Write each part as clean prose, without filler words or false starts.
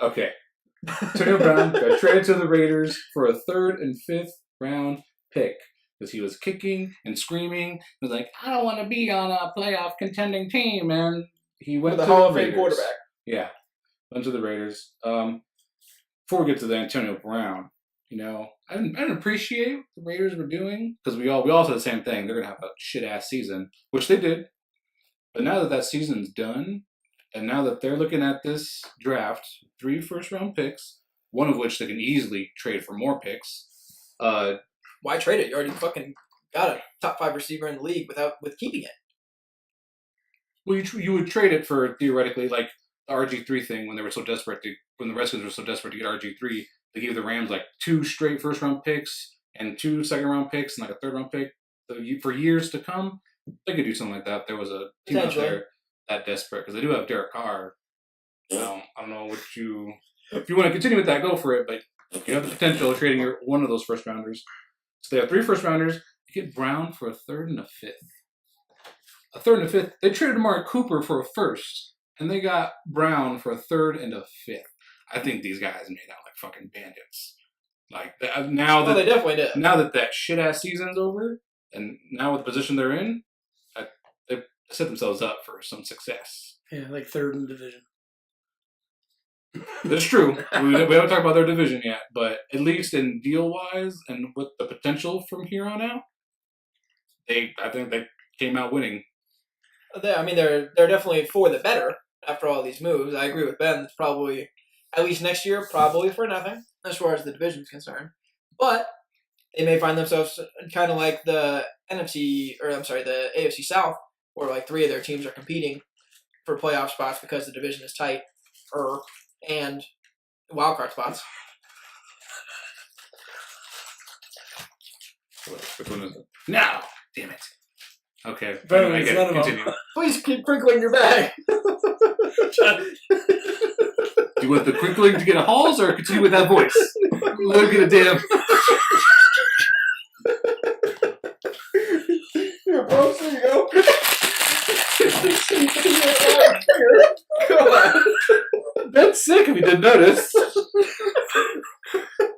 Okay. Antonio Brown got traded to the Raiders for a 3rd and 5th round pick because he was kicking and screaming. He was like, I don't want to be on a playoff contending team, and he went With to a Hall the of Fame Raiders. quarterback. Yeah, went to the Raiders. Before we get to the Antonio Brown, I didn't appreciate what the Raiders were doing because we all said the same thing. They're gonna have a shit ass season, which they did. But now that season's done, and now that they're looking at this draft, 3 first-round picks, one of which they can easily trade for more picks. Why trade it? You already fucking got a top 5 receiver in the league with keeping it. Well, you would trade it for theoretically like the RG3 thing when they were so desperate when the Redskins were so desperate to get RG3, they gave the Rams like 2 straight first-round picks and 2 second-round picks and like a 3rd-round pick for years to come. They could do something like that. If there was a team out there that desperate because they do have Derek Carr. I don't know if you want to continue with that, go for it. But you have the potential of trading one of those first rounders. So they have 3 first rounders. You get Brown for a 3rd and a 5th. A 3rd and a 5th. They traded Amari Cooper for a 1st, and they got Brown for a 3rd and a 5th. I think these guys made out like fucking bandits. Like now that they definitely did. Now that shit ass season's over, and now with the position they're in, they set themselves up for some success. Yeah, like 3rd in division. That's true. We haven't talked about their division yet, but at least in deal wise and with the potential from here on out, I think they came out winning. They're definitely for the better after all these moves. I agree with Ben. It's probably at least next year, probably for nothing as far as the division is concerned. But they may find themselves kind of like the the AFC South, where like 3 of their teams are competing for playoff spots because the division is tight, and wildcard spots. Which one is it? No! Damn it. Okay. Very I get it. Continue. Please keep crinkling your bag. Do you want the crinkling to get a halls or continue with that voice? Let him get a damn. Here, folks, there you go. Come on. That's sick if you didn't notice.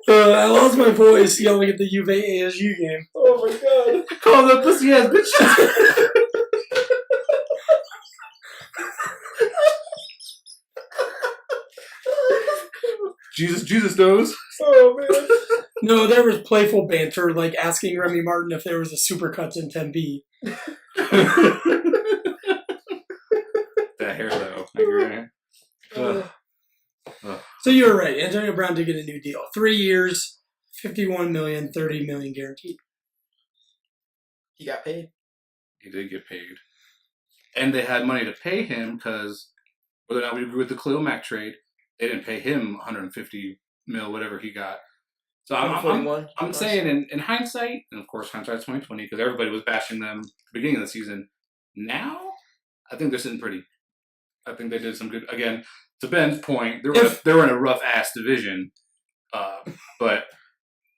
I lost my voice yelling at the Juve ASU game. Oh my god. Call them pussy ass bitches. Jesus knows. Oh man. No, there was playful banter, like asking Remy Martin if there was a Supercuts in 10B. That hair, though. I agree. So you were right. Antonio Brown did get a new deal. 3 years, $51 million, $30 million guaranteed. He got paid. He did get paid. And they had money to pay him because whether or not we agree with the Khalil Mack trade, they didn't pay him $150 million, whatever he got. So I'm saying in hindsight, and of course hindsight's 2020 because everybody was bashing them at the beginning of the season. Now, I think they're sitting pretty. I think they did some good. Again, to Ben's point, they were in a rough ass division, but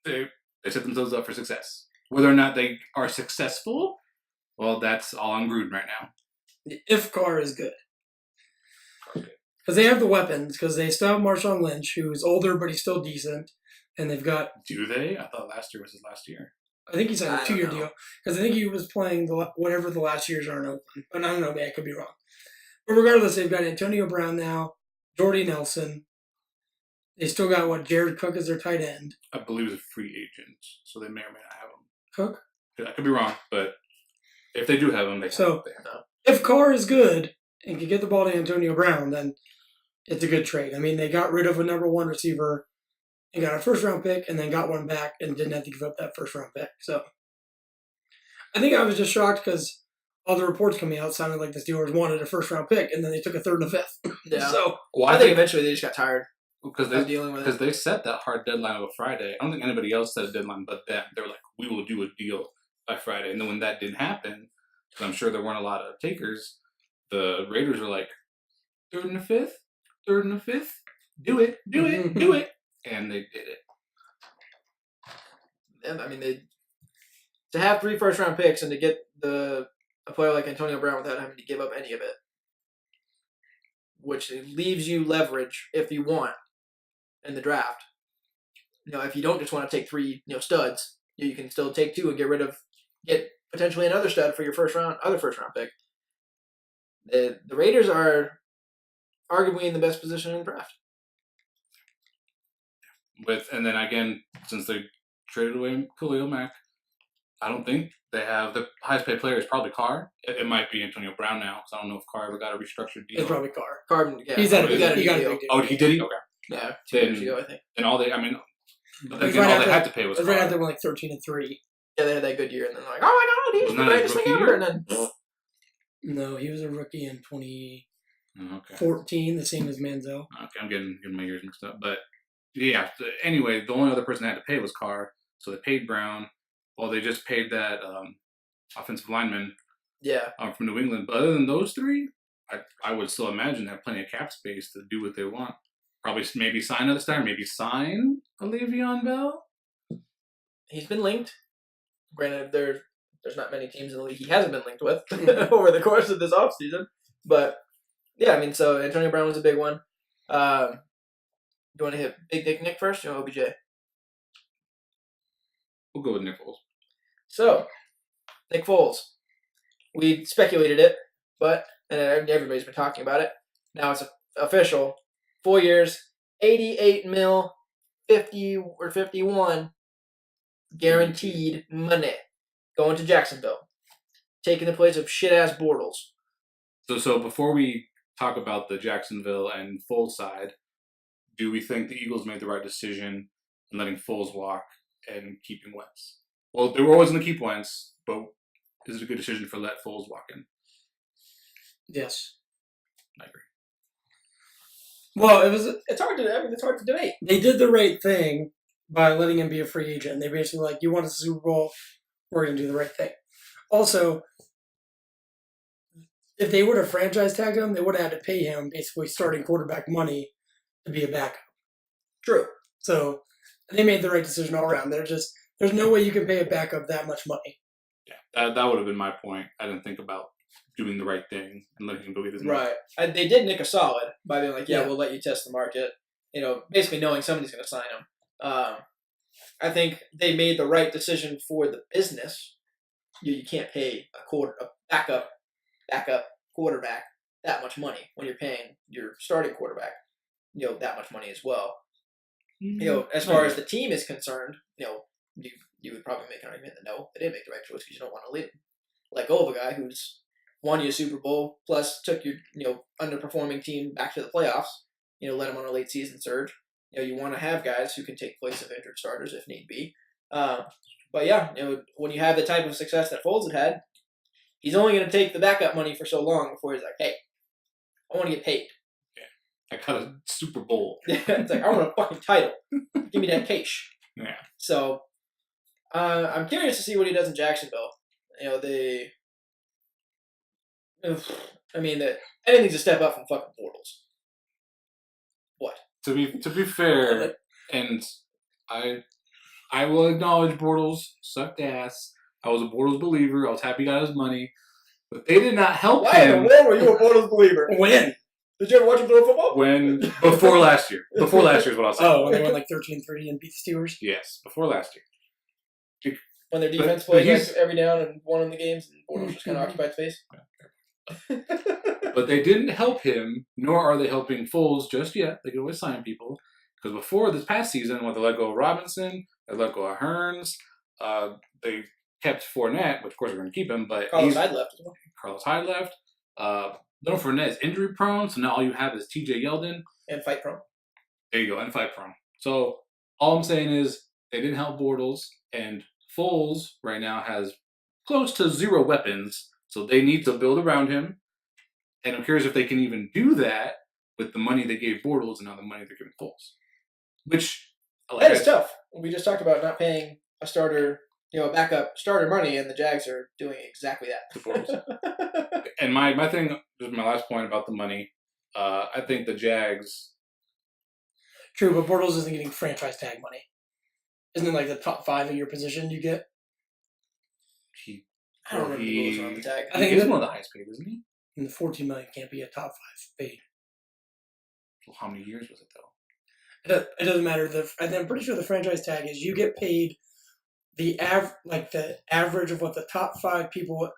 they set themselves up for success. Whether or not they are successful, well, that's all on Gruden right now. If Carr is good. Because they have the weapons, because they still have Marshawn Lynch, who's older, but he's still decent. And they've got... Do they? I thought last year was his last year. I think he signed a 2-year deal. Because I think he was playing whatever the last years are in Oakland. But I don't know, man, I could be wrong. But regardless, they've got Antonio Brown now, Jordy Nelson. They still got, Jared Cook as their tight end. I believe he's a free agent, so they may or may not have him. Cook? I could be wrong, but if they do have him, they have him. If Carr is good and can get the ball to Antonio Brown, then it's a good trade. I mean, they got rid of a number 1 receiver and got a first-round pick and then got one back and didn't have to give up that first-round pick. So I think I was just shocked because all the reports coming out sounded like the Steelers wanted a first-round pick and then they took a 3rd and a 5th. Yeah. So I think eventually they just got tired. Because they set that hard deadline of a Friday. I don't think anybody else set a deadline but them. They were like, we will do a deal by Friday. And then when that didn't happen, because I'm sure there weren't a lot of takers, the Raiders were like, 3rd and a 5th? 3rd and a 5th? Do it. And they did it. And I mean, to have 3 first-round picks and to get the a player like Antonio Brown without having to give up any of it, which leaves you leverage if you want in the draft. If you don't just want to take 3, studs, you can still take 2 and get potentially another stud for your other first round pick. The Raiders are arguably in the best position in the draft. And then again, since they traded away Khalil Mack, I don't think they have the highest paid player is probably Carr. It might be Antonio Brown now, because I don't know if Carr ever got a restructured deal. It's probably Carr. Carr, yeah. He got a deal. big deal. Oh, he did? Okay. Yeah, 2 years ago, I think. And all they had to pay was Right Carr. after they went like 13-3. Yeah, they had that good year, and then like, oh my God, he's the greatest thing ever, and then. No, he was a rookie in 2014, Okay. the same as Manziel. Okay, I'm getting my years mixed up. But yeah, anyway, the only other person they had to pay was Carr, so they paid Brown. Well, they just paid that offensive lineman from New England. But other than those 3, I would still imagine they have plenty of cap space to do what they want. Probably maybe sign another star, maybe sign a Le'Veon Bell. He's been linked. Granted, there's not many teams in the league he hasn't been linked with over the course of this offseason. But, yeah, so Antonio Brown was a big one. You want to hit Big Dick Nick first or OBJ? We'll go with Nick Foles. So, Nick Foles. We speculated it, and everybody's been talking about it. Now it's official. 4 years, $88 million, 50 or 51 guaranteed money going to Jacksonville, taking the place of shit-ass Bortles. So before we talk about the Jacksonville and Foles side, do we think the Eagles made the right decision in letting Foles walk and keeping Wentz? Well, they were always going to keep Wentz, but is it a good decision for let Foles walk in? Yes. I agree. Well, it's hard to debate. They did the right thing by letting him be a free agent. They basically you want a Super Bowl, we're going to do the right thing. Also, if they would have franchise tagged him, they would have had to pay him basically starting quarterback money to be a backup. True. So they made the right decision all around. There's no way you can pay a backup that much money. Yeah, that would have been my point. I didn't think about doing the right thing and letting him go get his money. Right. They did Nick a solid by being like, we'll let you test the market. Basically knowing somebody's going to sign him. I think they made the right decision for the business. You can't pay a backup quarterback that much money when you're paying your starting quarterback, that much money as well. As far as the team is concerned, you would probably make an argument that no, they didn't make the right choice because you don't want to leave him. Let go of a guy who's won you a Super Bowl, plus took your underperforming team back to the playoffs. Let him on a late season surge. You want to have guys who can take place of injured starters if need be. But yeah, when you have the type of success that Foles had, he's only going to take the backup money for so long before he's like, hey, I want to get paid. Yeah, I got a Super Bowl. It's like, I want a fucking title. Give me that cash. Yeah. So, I'm curious to see what he does in Jacksonville. Anything's a step up from fucking Bortles. What? To be fair, and I will acknowledge Bortles sucked ass. I was a Bortles believer. I was happy he got his money. But they did not help Why him. in the world were you a Bortles believer? When? Did you ever watch him throw football? Before last year. Before last year is what I was saying. Oh, when they went like 13-3 and beat the Steelers? Yes, before last year. When their defense played every down and won in the games, and Bortles just kind of occupied space. But they didn't help him, nor are they helping Foles just yet. They can always sign people. Because before this past season, when they let go of Robinson, they let go of Hearns, they kept Fournette, which of course they're going to keep him, but Carlos Hyde left as well. Carlos Hyde left. Leonard Fournette is injury prone, so now all you have is TJ Yeldon. And fight prone. There you go, and fight prone. So all I'm saying is they didn't help Bortles, and Foles right now has close to 0 weapons, so they need to build around him. And I'm curious if they can even do that with the money they gave Bortles and now the money they're giving Foles. Which, that is tough. We just talked about not paying a starter, a backup starter money, and the Jags are doing exactly that. To Bortles. And my thing, just my last point about the money, I think the Jags... True, but Bortles isn't getting franchise tag money. Isn't it like the top 5 of your position you get? I don't remember the rules around the tag. I He think is that- one of the highest paid, isn't he? And the $14 million can't be a top 5 paid. Well, how many years was it though? It doesn't matter. And I'm pretty sure the franchise tag is you get paid the average of what the top 5 people,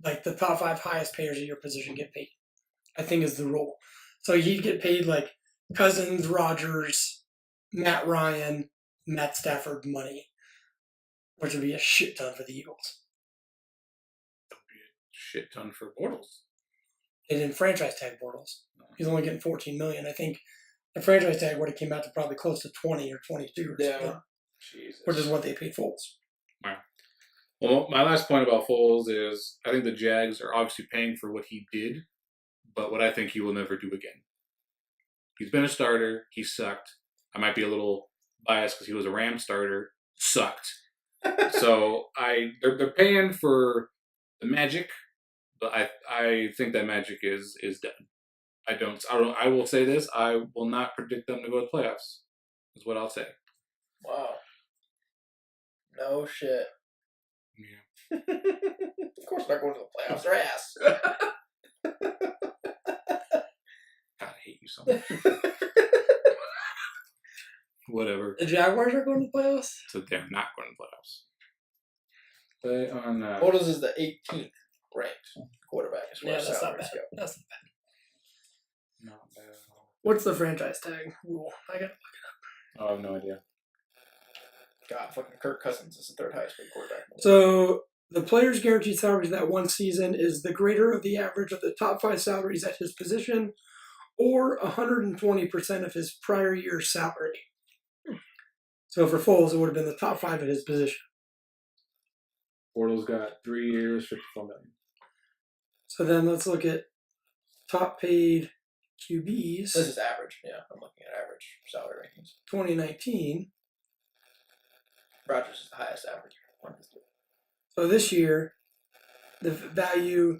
like the top 5 highest payers of your position get paid. I think is the rule. So you'd get paid like Cousins, Rodgers, Matt Ryan, Matt Stafford money, which would be a shit ton for the Eagles. That would be a shit ton for Bortles. They didn't franchise tag Bortles. He's only getting $14 million. I think the franchise tag would have came out to probably close to 20 or 22 or something, Jesus. which is what they paid Foles. Well, my last point about Foles is I think the Jags are obviously paying for what he did, but what I think he will never do again. He's been a starter. He sucked. I might be a little biased because he was a Ram starter. Sucked. So they're paying for the magic, but I think that magic is done. I will say this. I will not predict them to go to the playoffs. Is what I'll say. Wow. No shit. Yeah. Of course they're not going to the playoffs. They're ass. God, I hate you so much. Whatever. The Jaguars are going to the playoffs? So they're not going to the playoffs. They are not. Bortles is the 18th ranked quarterback as far Yeah, as that's not salaries bad. go. That's not bad. Not bad at all. What's the franchise tag rule? I got. Oh, I have no idea. God, fucking Kirk Cousins is the third highest paid quarterback. So the player's guaranteed salary that one season is the greater of the average of the top 5 salaries at his position, or 120% of his prior year's salary. So for Foles, it would have been the top 5 at his position. Bortles got 3 years, $54 million. So then let's look at top paid QBs. This is average. Yeah, I'm looking at average salary rankings. 2019. Rodgers is the highest average. One of the two. So this year, the value.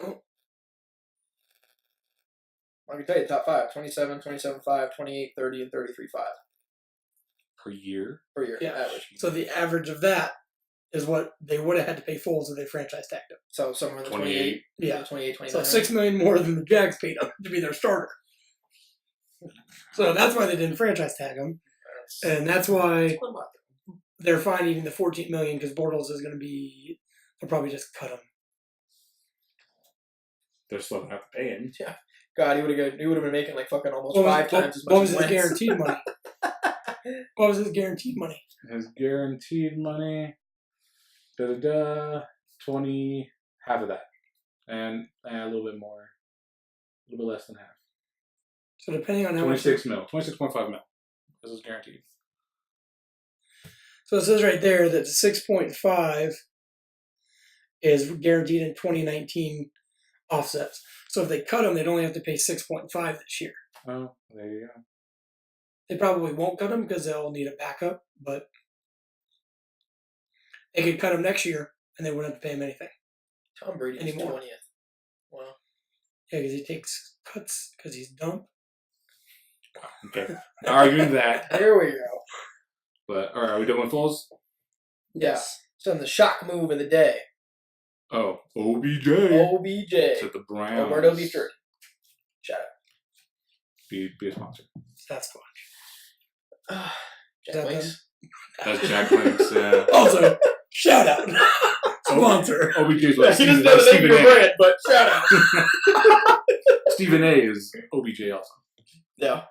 Oh, I can tell you top 5: 27, 27.5, 28, 30, and 33.5 Per year? per year yeah. average. So the average of that is what they would have had to pay Foles if they franchise tagged him. So somewhere in the 28. Yeah. 28, 29. So $6 million more than the Jags paid him to be their starter. So that's why they didn't franchise tag him, and that's why they're fine eating the $14 million because Bortles is going to be. They'll probably just cut him. They're still going to have to pay him. God, he would have been making like fucking almost What was- 5 times as much What was as his Wentz. guaranteed money? What was his guaranteed money? His guaranteed money, 20, half of that. And a little bit more, a little bit less than half. So depending on how much. 26 mil, 26.5 mil. This is guaranteed. So it says right there that 6.5 is guaranteed in 2019 offsets. So if they cut him, they'd only have to pay 6.5 this year. Oh, there you go. They probably won't cut him because they'll need a backup, but they could cut him next year and they wouldn't have to pay him anything. Tom Brady is Anymore. 20th. Wow. Yeah, because he takes cuts because he's dumb. Okay. Not arguing that. There we go. But, all right, are we done with Foles? Yeah. So then the shock move of the day. Oh, OBJ. OBJ. To the Browns. Alberto B30. Shout out. Be a sponsor. That's fun. Jack That Wings. That's Jack Link's. Also, shout out. Sponsor. OBJ's He like doesn't Stephen, know the name Stephen of your A. brand, but shout out. Stephen A. is OBJ also. Yeah.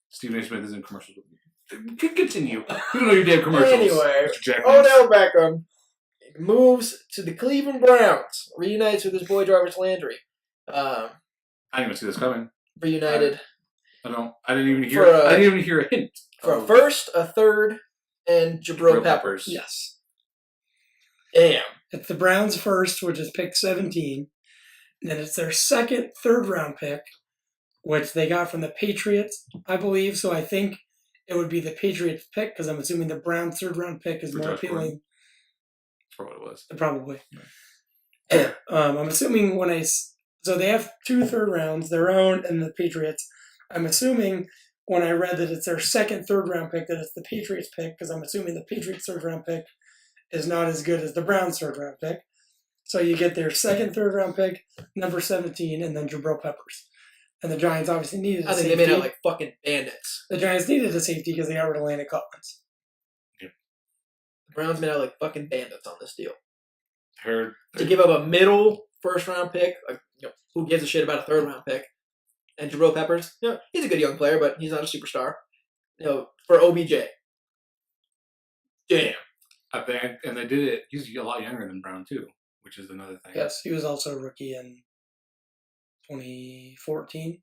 Stephen A. Smith is in commercials with me. Continue. You know your damn commercials. Anyway, Mr. Jack Link's. Odell Beckham moves to the Cleveland Browns. Reunites with his boy Jarvis Landry. I didn't even see this coming. Reunited I didn't even hear. For a- I didn't even hear a hint. for a first, a third, and Jabril Jabril Peppers. Yes. Damn. It's the Browns' first, which is pick 17. And then it's their second third-round pick, which they got from the Patriots, I believe. So I think it would be the Patriots' pick because I'm assuming the Browns' third-round pick is For more Josh Gordon. appealing. That's what it was. Probably. I'm assuming so they have 2 third rounds, their own and the Patriots. I'm assuming when I read that it's their second third round pick that it's the Patriots pick because I'm assuming the Patriots third round pick is not as good as the Browns' third-round pick. So you get their second third-round pick, number 17, and then Jabril Peppers. And the Giants obviously needed a I think safety. they made out like fucking bandits. The Giants needed a safety because they got rid of Landon Collins. The Browns made out like fucking bandits on this deal. Heard To give up a middle first-round pick, like, who gives a shit about a third-round pick? And Jabril Peppers, he's a good young player, but he's not a superstar. For OBJ. Damn. I think, and they did it. He's a lot younger than Brown too, which is another thing. Yes, he was also a rookie in 2014.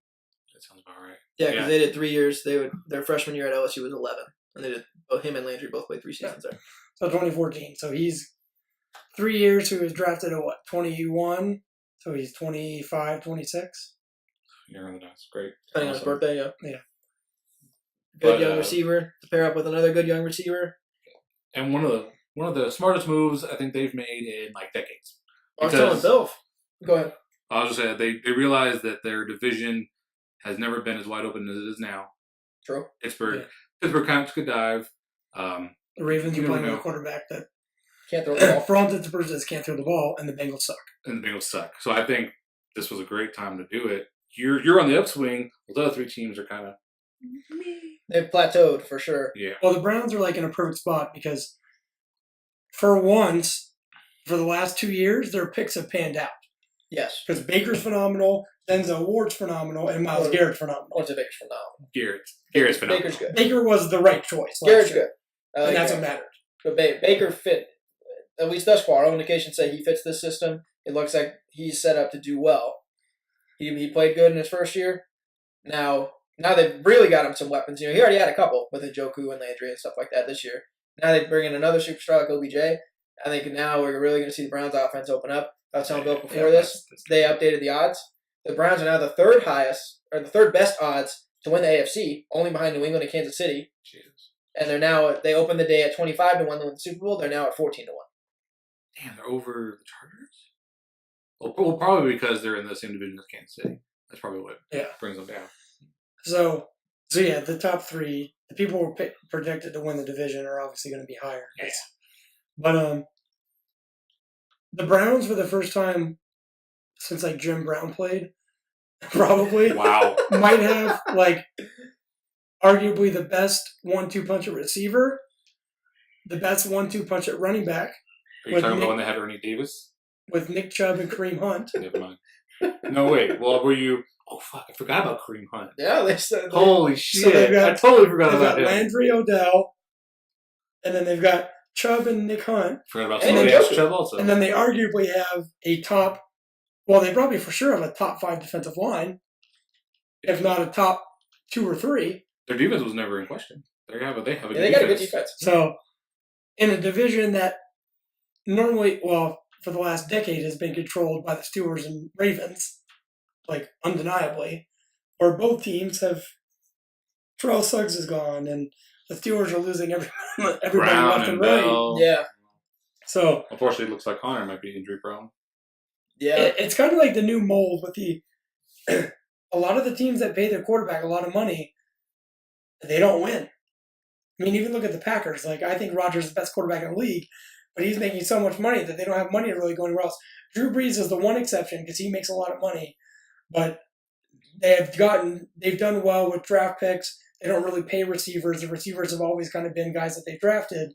That sounds about right. Yeah, because they did 3 years. Their freshman year at LSU was 11, and they did both him and Landry both played 3 seasons there. So 2014. So he's 3 years. He was drafted at 21. So he's 25, 26. Younger than us. Great. Depending on his birthday, yeah. Yeah. Good young receiver to pair up with another good young receiver. And one of the smartest moves I think they've made in like decades. I was telling Bill. Go ahead. I was just saying they realized that their division has never been as wide open as it is now. True. Pittsburgh kind of took a dive. The Ravens are You playing never with a quarterback that Can't throw the ball. for all intents and purposes can't throw the ball, and the Bengals suck. And the Bengals suck. So I think this was a great time to do it. You're on the upswing. Those other 3 teams are kind of They've plateaued for sure. yeah. Well, the Browns are like in a perfect spot because for once, for the last 2 years, their picks have panned out. Yes. Because Baker's phenomenal, Denzel Ward's phenomenal, and Myles Garrett's phenomenal. What's a Baker's phenomenal? Garrett's phenomenal. Baker's good. Baker was the right choice. last Garrett's year, good. and that's what mattered. But Baker fit, at least thus far, all indications say he fits this system. It looks like he's set up to do well. He played good in his first year. Now they've really got him some weapons. He already had a couple with Njoku and Landry and stuff like that this year. Now they bring in another superstar like OBJ. I think now we're really going to see the Browns' offense open up. I was telling Bill before this, they updated the odds. The Browns are now the third best odds to win the AFC, only behind New England and Kansas City. Jesus. And they opened the day at 25 to 1 to win the Super Bowl. They're now at 14 to 1. Damn, they're over the Chargers? Well, probably because they're in the same division as Kansas City. That's probably what brings them down. So yeah, the top 3, the people who were projected to win the division are obviously going to be higher. Yeah. But the Browns, for the first time since like Jim Brown played, probably Wow. might have like arguably the best 1-2 punch at receiver, the best 1-2 punch at running back. Are you talking about when they had Ernie Davis? With Nick Chubb and Kareem Hunt. Never mind. No, wait. Well, were you... Oh, fuck. I forgot about Kareem Hunt. Yeah, they said. Holy So they've shit. got- I totally forgot They've about got him. Landry Odell, and then they've got Chubb and Nick Hunt, Forgot about And somebody then else, Jokic. Chubb, also. and then they arguably have a top. Well, they probably for sure have a top 5 defensive line, if not a top 2 or 3. Their defense was never in question. They have a good They got a good defense. So, in a division that normally, well, for the last decade has been controlled by the Steelers and Ravens, like undeniably, where both teams have. Terrell Suggs is gone, and the Steelers are losing everybody Brown left and and right. Bell. Yeah. So Unfortunately, it looks like Connor might be injury prone. Yeah. it's kind of like the new mold with the a lot of the teams that pay their quarterback a lot of money, they don't win. I mean, even look at the Packers. Like, I think Rodgers is the best quarterback in the league, but he's making so much money that they don't have money to really go anywhere else. Drew Brees is the one exception because he makes a lot of money, but they've done well with draft picks. They don't really pay receivers. The receivers have always kind of been guys that they drafted.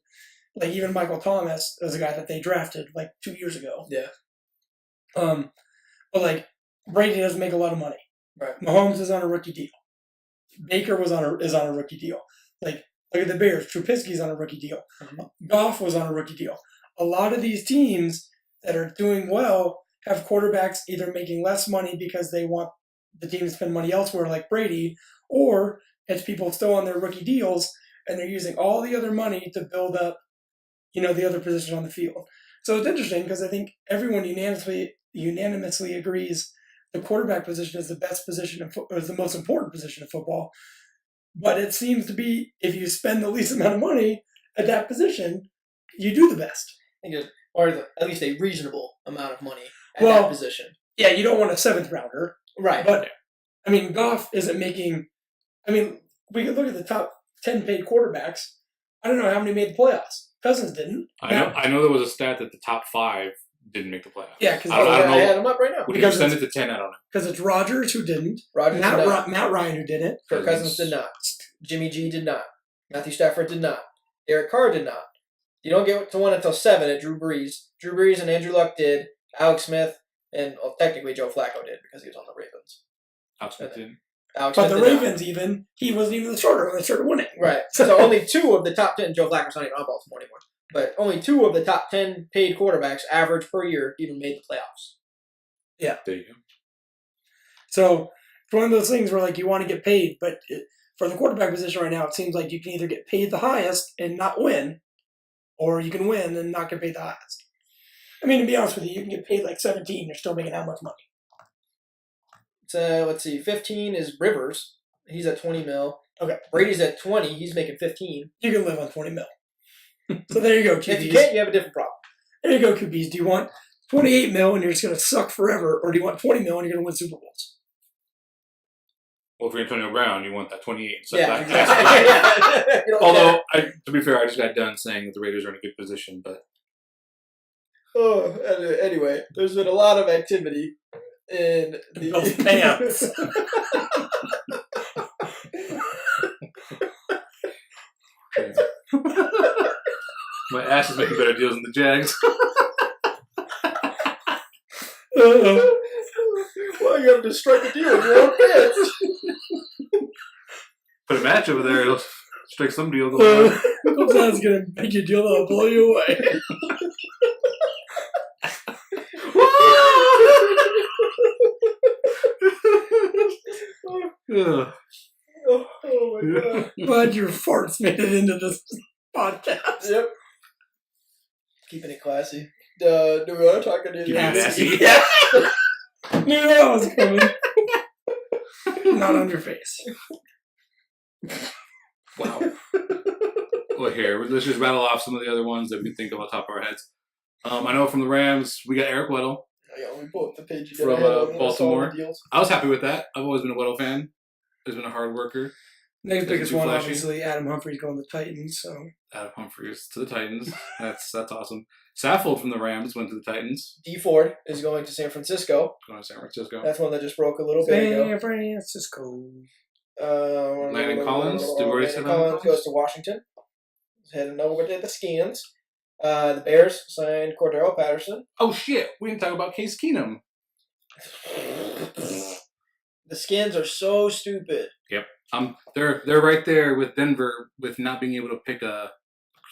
Like, even Michael Thomas was a guy that they drafted like 2 years ago. Yeah. But like, Brady doesn't make a lot of money. Right. Mahomes is on a rookie deal. Baker is on a rookie deal. Like, look at the Bears. Trubisky's on a rookie deal. Mm-hmm. Goff was on a rookie deal. A lot of these teams that are doing well have quarterbacks either making less money because they want the team to spend money elsewhere, like Brady, or it's people still on their rookie deals and they're using all the other money to build up, the other position on the field. So it's interesting because I think everyone unanimously agrees the quarterback position is the best position or is the most important position in football. But it seems to be if you spend the least amount of money at that position, you do the best. Or at least a reasonable amount of money at that position. Yeah, you don't want a 7th rounder. Right. But, I mean, Goff isn't making... I mean, we can look at the top 10 paid quarterbacks. I don't know how many made the playoffs. Cousins didn't. I know there was a stat that the top 5 didn't make the playoffs. Yeah, because I don't know. I had him up right now. Would you Because send it to 10? I don't know. Because it's Rodgers who didn't. Rodgers did not. Matt Ryan who did it. Kirk Cousins did not. Jimmy G did not. Matthew Stafford did not. Derek Carr did not. You don't get to 1 until 7 at Drew Brees. Drew Brees and Andrew Luck did. Alex Smith and technically Joe Flacco did because he was on the Ravens. Alex Smith didn't. Alex But Smith the did Ravens he wasn't even the starter when they started winning. not. Right. So only 2 of the top 10, Joe Flacco's not even on Baltimore anymore, but only 2 of the top 10 paid quarterbacks average per year even made the playoffs. Yeah. There you go. So it's one of those things where like you want to get paid, but for the quarterback position right now, it seems like you can either get paid the highest and not win, or you can win and not get paid the highest. I mean, to be honest with you can get paid like 17, you're still making how much money? So let's see, 15 is Rivers. He's at 20 mil. Okay. Brady's at 20. He's making 15. You can live on 20 mil. So there you go, QBs. If you can't, you have a different problem. There you go, QBs. Do you want 28 mil and you're just going to suck forever, or do you want 20 mil and you're going to win Super Bowls? Well, if you're Antonio Brown, you want that 28. So Yeah, that, exactly. You know, Although, to be fair, I just got done saying that the Raiders are in a good position, but Oh, anyway, there's been a lot of activity in the Bills pants. my ass is making better deals than the Jags. Well, you have to strike a deal with your own pants. Put a match over there, it'll strike some deal. Sometimes going to make you deal that'll blow you away. Ugh. Oh my god. Glad your farts made it into this podcast. Yep. Keeping it classy. Do we want to talk about Keeping it nasty. Yeah. Knew that was coming. Not on your face. Wow. Well, here, let's just rattle off some of the other ones that we can think of on top of our heads. I know from the Rams, we got Eric Weddle. Yeah, we pull up the page you From, got Baltimore. I was happy with that. I've always been a Weddle fan. He's been a hard worker. Next biggest too one, flashy. obviously, Adam Humphries going to the Titans. So Adam Humphries to the Titans. That's awesome. Saffold from the Rams went to the Titans. D Ford is going to San Francisco. Going to San Francisco. That's one that just broke a little bit ago. San Francisco. Landon Collins. Did we already say Landon Landon Collins Collins? goes to Washington. He's heading over to the Skins. The Bears signed Cordero Patterson. Oh shit! We didn't talk about Case Keenum. The Skins are so stupid. Yep. They're right there with Denver with not being able to pick a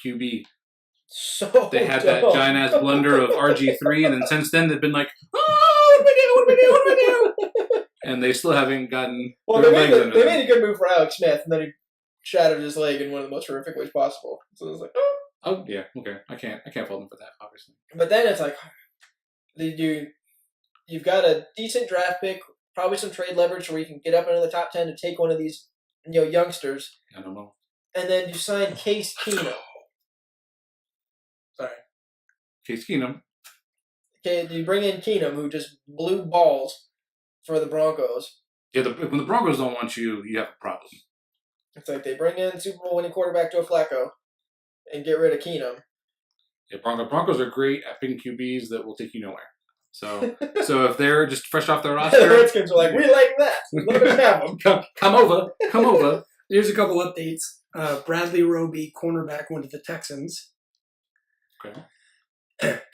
QB. So They had dumb. that giant ass blunder of RG3, and then since then they've been like, oh, what do we do? And they still haven't gotten Well, their they legs under they them. made a good move for Alex Smith, and then he shattered his leg in one of the most horrific ways possible. So it was like, oh. Oh yeah, okay. I can't fault them for that, obviously. But then it's like, you've got a decent draft pick, probably some trade leverage where you can get up into the top 10 to take one of these, youngsters, I don't know. and then you sign Case Keenum. Sorry. Case Keenum. Okay, you bring in Keenum, who just blew balls for the Broncos. Yeah, when the Broncos don't want you, you have a problem. It's like they bring in Super Bowl winning quarterback Joe Flacco and get rid of Keenum. Yeah, Broncos are great at picking QBs that will take you nowhere. So if they're just fresh off their The roster, Redskins are like, we like that. Let us have them. come over. Here's a couple updates. Bradley Roby, cornerback, went to the Texans. Okay.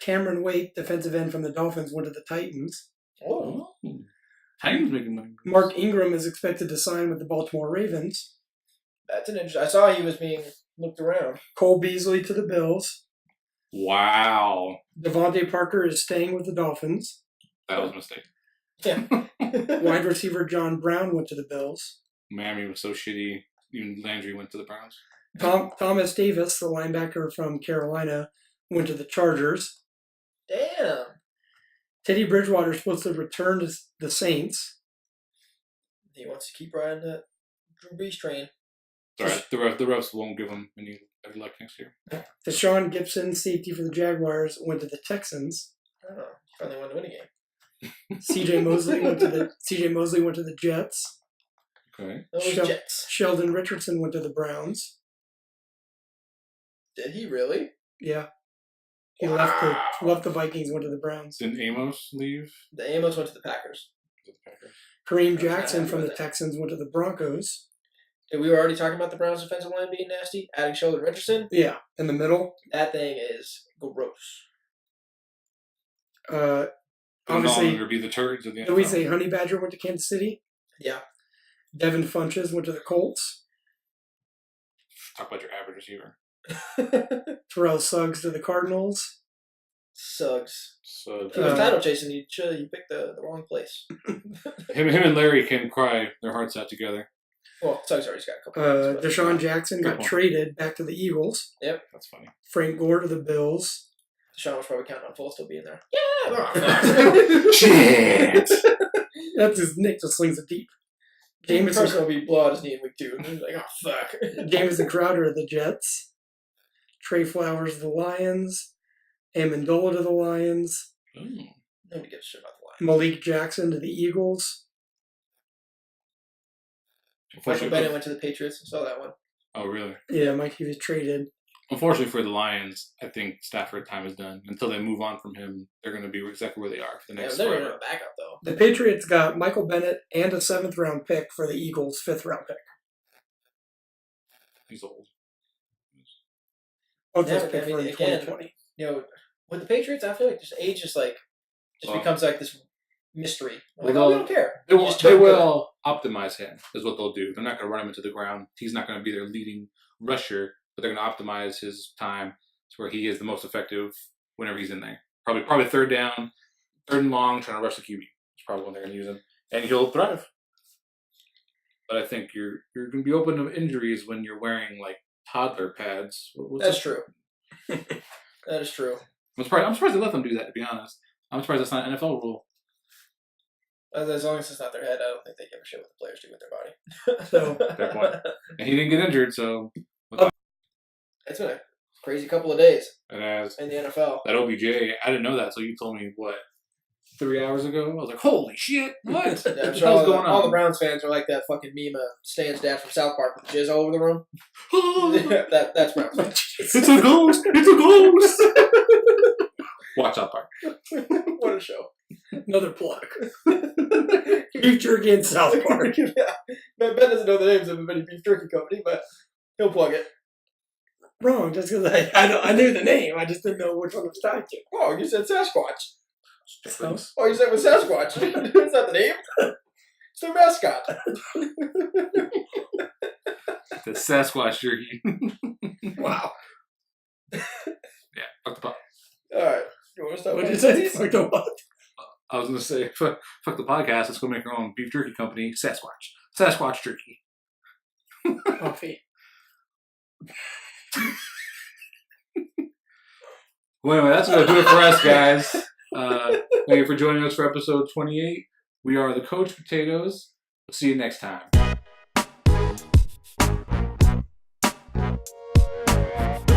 Cameron Wake, defensive end from the Dolphins, went to the Titans. Oh. Titans making money. Mark Ingram is expected to sign with the Baltimore Ravens. That's an interesting. I saw he was being looked around. Cole Beasley to the Bills. Wow. Devontae Parker is staying with the Dolphins. That was a mistake. Yeah. Wide receiver John Brown went to the Bills. Miami was so shitty. Even Landry went to the Browns. Thomas Davis, the linebacker from Carolina, went to the Chargers. Damn. Teddy Bridgewater is supposed to return to the Saints. He wants to keep riding that Drew Brees train. It's all right. The refs won't give him any luck next year. Deshaun Gibson, safety for the Jaguars, went to the Texans. I don't know. Finally won to win a game. CJ Mosley went to the Jets. Okay. Those Jets. Sheldon Richardson went to the Browns. Did he really? Yeah. He left the Vikings, went to the Browns. Didn't Amos leave? The Amos went to the Packers. Kareem Jackson from the Texans went to the Broncos. And we were already talking about the Browns' defensive line being nasty. Adding Sheldon Richardson. Yeah, in the middle. That thing is gross. Obviously, be the turds of the NFL. did we say Honey Badger went to Kansas City? Yeah. Devin Funches went to the Colts. Talk about your average receiver. Terrell Suggs to the Cardinals. Suggs. So He was title chasing. You picked the wrong place. him and Larry can cry their hearts out together. Well, Suggs already got a couple. Deshaun Jackson got point. traded back to the Eagles. Yep. That's funny. Frank Gore to the Bills. Deshaun was probably counting on Foles still being there. Oh, shit. That's his Nick just slings it deep. Person will be blow out his knee in week 2. And he's like, oh, fuck. Jamison Crowder to the Jets. Trey Flowers to the Lions. Amendola to the Lions. Nobody gives a shit about the line. Malik Jackson to the Eagles. Michael Bennett went to the Patriots. I saw that one. Oh, really? Yeah, Mike, he was traded. Unfortunately for the Lions, I think Stafford time is done. Until they move on from him, they're going to be exactly where they are for the next they're forever. going to back up, though. The Patriots got Michael Bennett and a 7th round pick for the Eagles' 5th round pick. He's old. Both Yeah, those picks were in again, 2020. You know, with the Patriots, I feel like just age just becomes like this mystery. Like, Well, we don't care. They Just will optimize him, is what they'll do. They're not going to run him into the ground. He's not going to be their leading rusher, but they're going to optimize his time to where he is the most effective whenever he's in there. Probably third down, third and long, trying to rush the QB. That's probably when they're going to use him. And he'll thrive. But I think you're going to be open to injuries when you're wearing, like, toddler pads. That's true. That is true. I'm surprised they let them do that, to be honest. I'm surprised that's not an NFL rule. As long as it's not their head, I don't think they give a shit what the players do with their body. So, Fair point. And he didn't get injured, so It's been a crazy couple of days it has. in the NFL. That OBJ, I didn't know that, so you told me, 3 hours ago? I was like, holy shit, what? Yeah, I'm What sure the hell's going on? all the Browns fans are like that fucking meme of Stan's dad from South Park with jizz all over the room. That's Browns fans. It's a ghost! It's a ghost! Watch South Park. What a show. another plug. Beef jerky in South Park. Yeah. Ben doesn't know the names of any beef jerky company, but he'll plug it. Wrong, just because I knew the name. I just didn't know which one it was tied to. Oh, you said Sasquatch. So, Oh, you said it was Sasquatch. Is that the name? It's their mascot. The Sasquatch jerky. wow. Yeah, fuck the pot. All right. You want to start? What did you with say? these? Fuck the what? I was going to say, fuck the podcast. Let's go make our own beef jerky company, Sasquatch. Sasquatch jerky. Coffee. Well, anyway, that's going to do it for us, guys. Thank you for joining us for episode 28. We are the Coach Potatoes. We'll see you next time.